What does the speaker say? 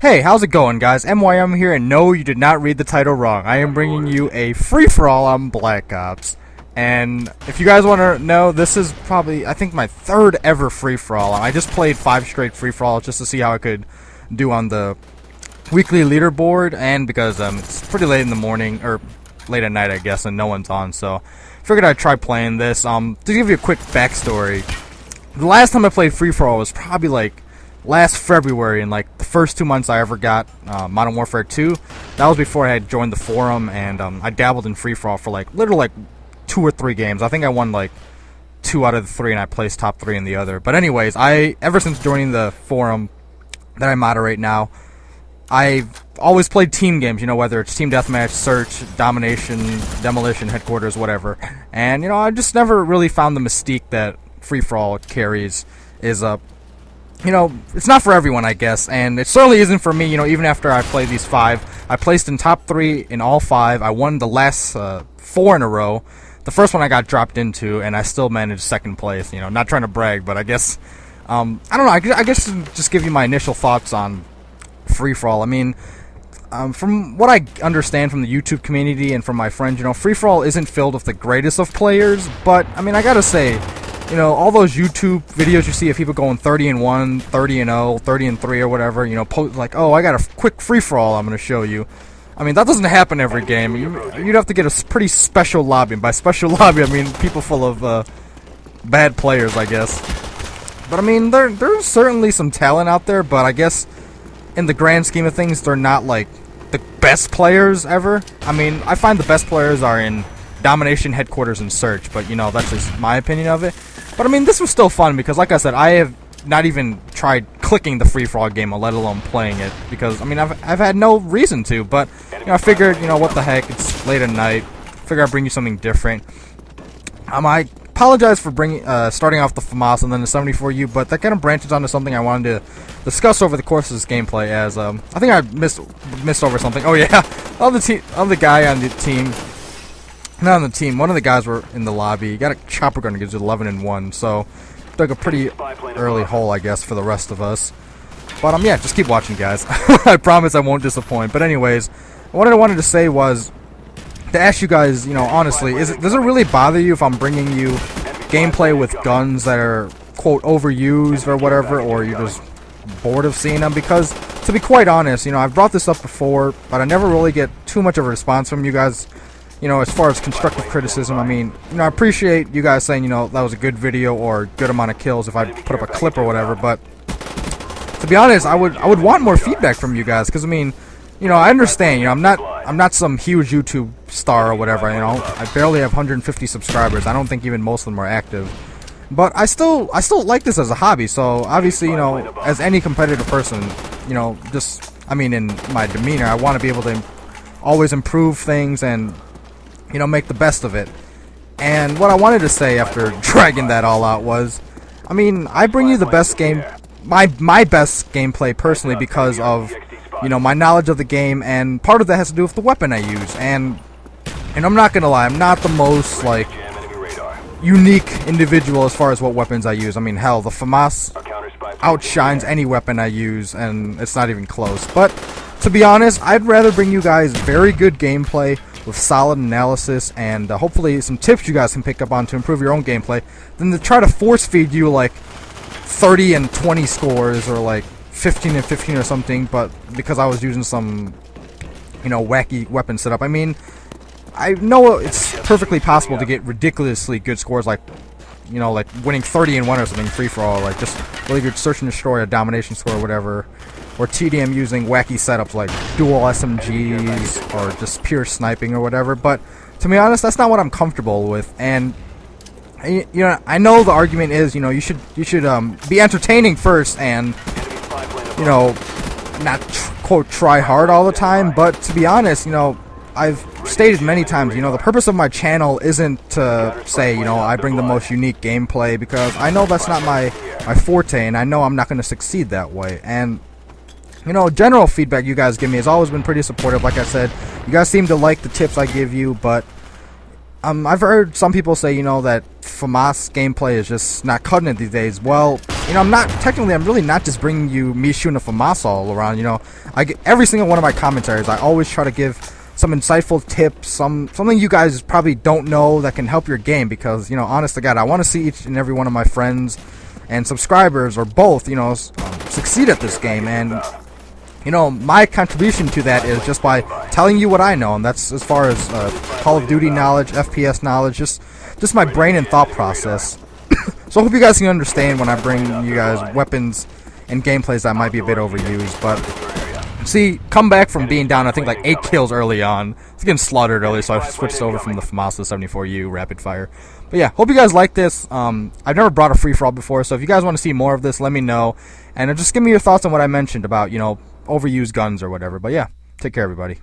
Hey, how's it going, guys? MYM here, and no, you did not read the title wrong. I am bringing you a free-for-all on Black Ops. And if you guys want to know, this is probably, I think, my third ever free-for-all. I just played 5 straight free-for-alls just to see how I could do on the weekly leaderboard, and because it's pretty late in the morning, or late at night, I guess, and no one's on, so figured I'd try playing this. To give you a quick backstory, the last time I played free-for-all was probably like last February, and like the first 2 months I ever got Modern Warfare 2. That was before I had joined the forum, and I dabbled in free-for-all for literally 2 or 3 games. I think I won like 2 out of the 3, and I placed top 3 in the other. But anyways, ever since joining the forum that I moderate now, I've always played team games, whether it's team deathmatch, search, domination, demolition, headquarters, whatever. And I just never really found the mystique that free-for-all carries is it's not for everyone, I guess, and it certainly isn't for me. Even after I played these 5, I placed in top 3 in all 5. I won the last 4 in a row. The first one I got dropped into, and I still managed second place. Not trying to brag, but I guess I don't know. I guess just give you my initial thoughts on free-for-all. I mean, from what I understand from the YouTube community and from my friends, free-for-all isn't filled with the greatest of players. But I mean, I gotta say, all those YouTube videos you see of people going 30-1, 30-0, 30-3 or whatever, post like, oh, I got a quick free-for-all I'm going to show you. I mean, that doesn't happen every game. You'd have to get a pretty special lobby. And by special lobby, I mean people full of bad players, I guess. But I mean, there's certainly some talent out there, but I guess in the grand scheme of things, they're not like the best players ever. I mean, I find the best players are in domination, headquarters, and search, but that's just my opinion of it. But I mean, this was still fun because, like I said, I have not even tried clicking the free-for-all game, let alone playing it, because I mean, I've had no reason to. But I figured, what the heck, it's late at night. Figure I'd bring you something different. I apologize for starting off the FAMAS and then the 74U, but that kind of branches onto something I wanted to discuss over the course of this gameplay. As I think I missed over something. Oh yeah, the guy on the team. Not on the team. One of the guys were in the lobby. He got a chopper gun that gives you 11-1, so dug a pretty early hole, I guess, for the rest of us. But yeah, just keep watching, guys. I promise I won't disappoint. But anyways, what I wanted to say was to ask you guys, honestly, does it really bother you if I'm bringing you gameplay with guns that are quote overused or whatever, or you're just bored of seeing them? Because to be quite honest, I've brought this up before, but I never really get too much of a response from you guys. As far as constructive criticism, I mean, I appreciate you guys saying, that was a good video or good amount of kills if I put up a clip or whatever, but to be honest, I would want more feedback from you guys, because I mean, I understand, I'm not some huge YouTube star or whatever, I barely have 150 subscribers. I don't think even most of them are active. But I still like this as a hobby, so obviously, as any competitive person, I mean, in my demeanor, I want to be able to always improve things and make the best of it. And what I wanted to say after dragging that all out was, I mean, I bring you the best game, my best gameplay personally, because of, my knowledge of the game, and part of that has to do with the weapon I use. And I'm not gonna lie, I'm not the most, unique individual as far as what weapons I use. I mean, hell, the FAMAS outshines any weapon I use, and it's not even close. But to be honest, I'd rather bring you guys very good gameplay with solid analysis and hopefully some tips you guys can pick up on to improve your own gameplay than to try to force feed you 30-20 scores or 15-15 or something, but because I was using some wacky weapon setup. I mean, I know it's perfectly possible to get ridiculously good scores like winning 30-1 or something free-for-all, just whether you're search and destroy a domination score or whatever, or TDM using wacky setups like dual SMGs or just pure sniping or whatever. But to be honest, that's not what I'm comfortable with. And I know the argument is you should be entertaining first and not quote try hard all the time. But to be honest, I've stated many times, the purpose of my channel isn't to say, I bring the most unique gameplay, because I know that's not my forte, and I know I'm not going to succeed that way. And general feedback you guys give me has always been pretty supportive. Like I said, you guys seem to like the tips I give you, but I've heard some people say, that FAMAS gameplay is just not cutting it these days. Well, you know, I'm really not just bringing you me shooting a FAMAS all around. You know, I get every single one of my commentaries. I always try to give some insightful tips, something you guys probably don't know that can help your game. Because, you know, honest to God, I want to see each and every one of my friends and subscribers, or both, you know, succeed at this game. And, you know, my contribution to that is just by telling you what I know, and that's as far as Call of Duty knowledge, FPS knowledge, just my brain and thought process. So I hope you guys can understand when I bring you guys weapons and gameplays that might be a bit overused. But see, come back from being down, I think, like 8 kills early on. It's getting slaughtered early, so I switched over from the FAMAS to 74U rapid fire. But yeah, hope you guys like this. I've never brought a free-for-all before, so if you guys want to see more of this, let me know. And just give me your thoughts on what I mentioned about, you know, overused guns or whatever. But yeah, take care, everybody.